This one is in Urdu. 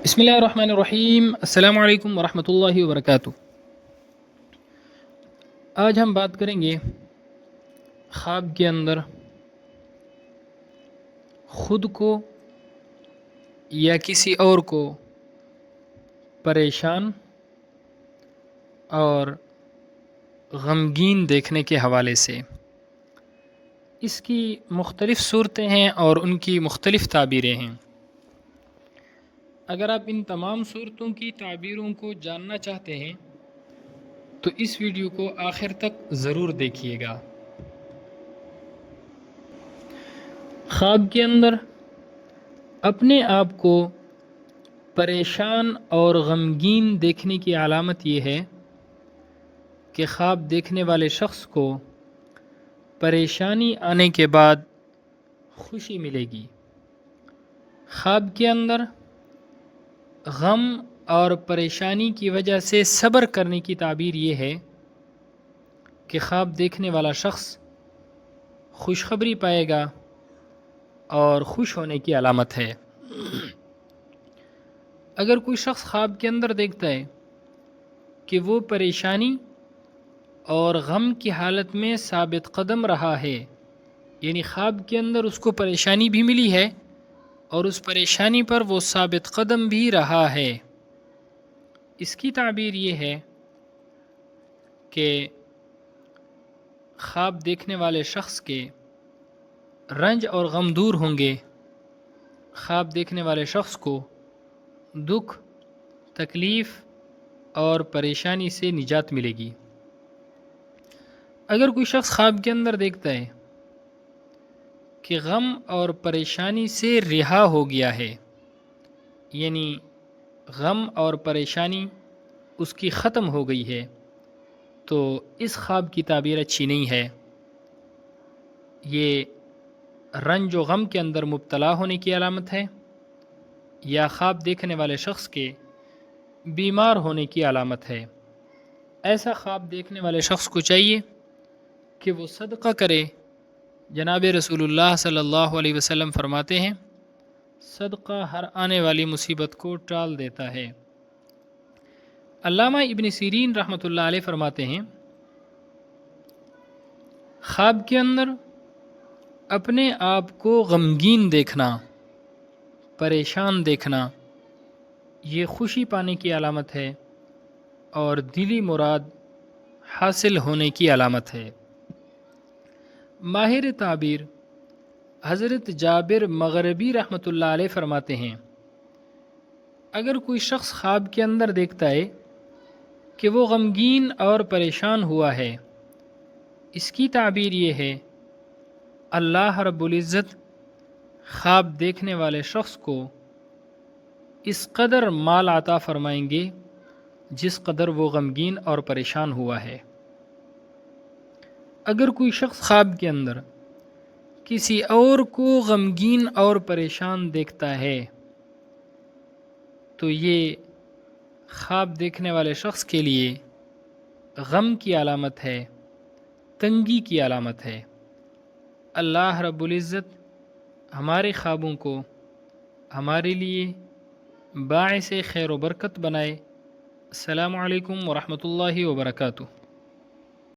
بسم اللہ الرحمن الرحیم۔ السلام علیکم ورحمۃ اللہ وبرکاتہ۔ آج ہم بات کریں گے خواب کے اندر خود کو یا کسی اور کو پریشان اور غمگین دیکھنے کے حوالے سے۔ اس کی مختلف صورتیں ہیں اور ان کی مختلف تعبیریں ہیں۔ اگر آپ ان تمام صورتوں کی تعبیروں کو جاننا چاہتے ہیں تو اس ویڈیو کو آخر تک ضرور دیکھیے گا۔ خواب کے اندر اپنے آپ کو پریشان اور غمگین دیکھنے کی علامت یہ ہے کہ خواب دیکھنے والے شخص کو پریشانی آنے کے بعد خوشی ملے گی۔ خواب کے اندر غم اور پریشانی کی وجہ سے صبر کرنے کی تعبیر یہ ہے کہ خواب دیکھنے والا شخص خوشخبری پائے گا اور خوش ہونے کی علامت ہے۔ اگر کوئی شخص خواب کے اندر دیکھتا ہے کہ وہ پریشانی اور غم کی حالت میں ثابت قدم رہا ہے، یعنی خواب کے اندر اس کو پریشانی بھی ملی ہے اور اس پریشانی پر وہ ثابت قدم بھی رہا ہے، اس کی تعبیر یہ ہے کہ خواب دیکھنے والے شخص کے رنج اور غم دور ہوں گے۔ خواب دیکھنے والے شخص کو دکھ، تکلیف اور پریشانی سے نجات ملے گی۔ اگر کوئی شخص خواب کے اندر دیکھتا ہے کہ غم اور پریشانی سے رہا ہو گیا ہے، یعنی غم اور پریشانی اس کی ختم ہو گئی ہے، تو اس خواب کی تعبیر اچھی نہیں ہے۔ یہ رنج و غم کے اندر مبتلا ہونے کی علامت ہے یا خواب دیکھنے والے شخص کے بیمار ہونے کی علامت ہے۔ ایسا خواب دیکھنے والے شخص کو چاہیے کہ وہ صدقہ کرے۔ جناب رسول اللہ صلی اللہ علیہ وسلم فرماتے ہیں، صدقہ ہر آنے والی مصیبت کو ٹال دیتا ہے۔ علامہ ابن سیرین رحمۃ اللہ علیہ فرماتے ہیں، خواب کے اندر اپنے آپ کو غمگین دیکھنا، پریشان دیکھنا، یہ خوشی پانے کی علامت ہے اور دلی مراد حاصل ہونے کی علامت ہے۔ ماہر تعبیر حضرت جابر مغربی رحمۃ اللہ علیہ فرماتے ہیں، اگر کوئی شخص خواب کے اندر دیکھتا ہے کہ وہ غمگین اور پریشان ہوا ہے، اس کی تعبیر یہ ہے اللہ رب العزت خواب دیکھنے والے شخص کو اس قدر مال عطا فرمائیں گے جس قدر وہ غمگین اور پریشان ہوا ہے۔ اگر کوئی شخص خواب کے اندر کسی اور کو غمگین اور پریشان دیکھتا ہے تو یہ خواب دیکھنے والے شخص کے لیے غم کی علامت ہے، تنگی کی علامت ہے۔ اللہ رب العزت ہمارے خوابوں کو ہمارے لیے باعث خیر و برکت بنائے۔ السلام علیکم ورحمۃ اللہ وبرکاتہ۔